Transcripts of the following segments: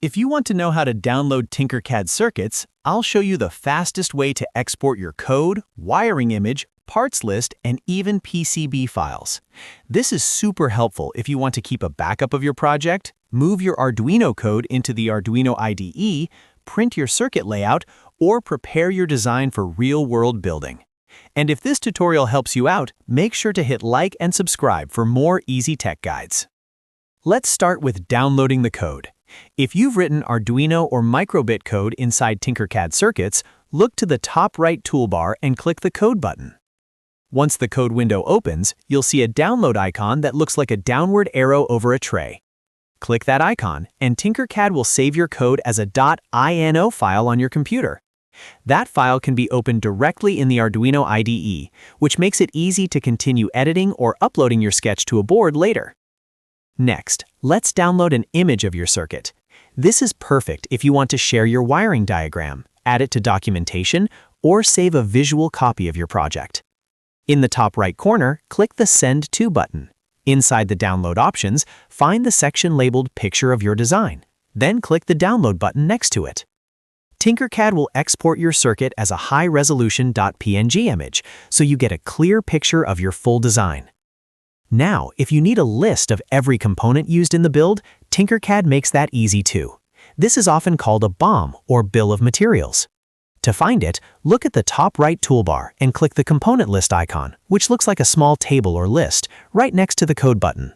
If you want to know how to download Tinkercad circuits, I'll show you the fastest way to export your code, wiring image, parts list, and even PCB files. This is super helpful if you want to keep a backup of your project, move your Arduino code into the Arduino IDE, print your circuit layout, or prepare your design for real-world building. And if this tutorial helps you out, make sure to hit like and subscribe for more easy tech guides. Let's start with downloading the code. If you've written Arduino or microbit code inside Tinkercad circuits, look to the top right toolbar and click the Code button. Once the code window opens, you'll see a download icon that looks like a downward arrow over a tray. Click that icon, and Tinkercad will save your code as a .ini file on your computer. That file can be opened directly in the Arduino IDE, which makes it easy to continue editing or uploading your sketch to a board later. Next, let's download an image of your circuit. This is perfect if you want to share your wiring diagram, add it to documentation, or save a visual copy of your project. In the top right corner, click the Send To button. Inside the download options, find the section labeled Picture of your design. Then click the Download button next to it. Tinkercad will export your circuit as a high-resolution .png image, so you get a clear picture of your full design. Now, if you need a list of every component used in the build, Tinkercad makes that easy too. This is often called a BOM, or Bill of Materials. To find it, look at the top right toolbar and click the Component List icon, which looks like a small table or list, right next to the Code button.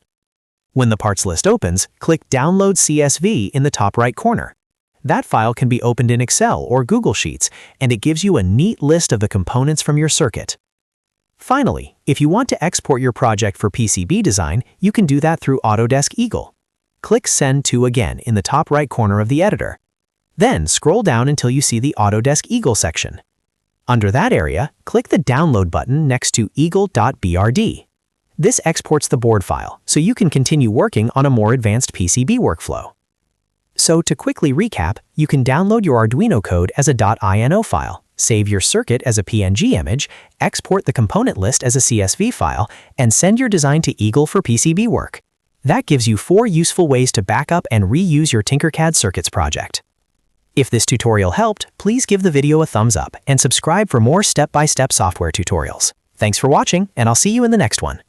When the parts list opens, click Download CSV in the top right corner. That file can be opened in Excel or Google Sheets, and it gives you a neat list of the components from your circuit. Finally, if you want to export your project for PCB design, you can do that through Autodesk Eagle. Click Send To again in the top right corner of the editor. Then scroll down until you see the Autodesk Eagle section. Under that area, click the Download button next to eagle.brd. This exports the board file, so you can continue working on a more advanced PCB workflow. So to quickly recap, you can download your Arduino code as a .ini file, save your circuit as a PNG image, export the component list as a CSV file, and send your design to Eagle for PCB work. That gives you 4 useful ways to back up and reuse your Tinkercad circuits project. If this tutorial helped, please give the video a thumbs up and subscribe for more step-by-step software tutorials. Thanks for watching, and I'll see you in the next one.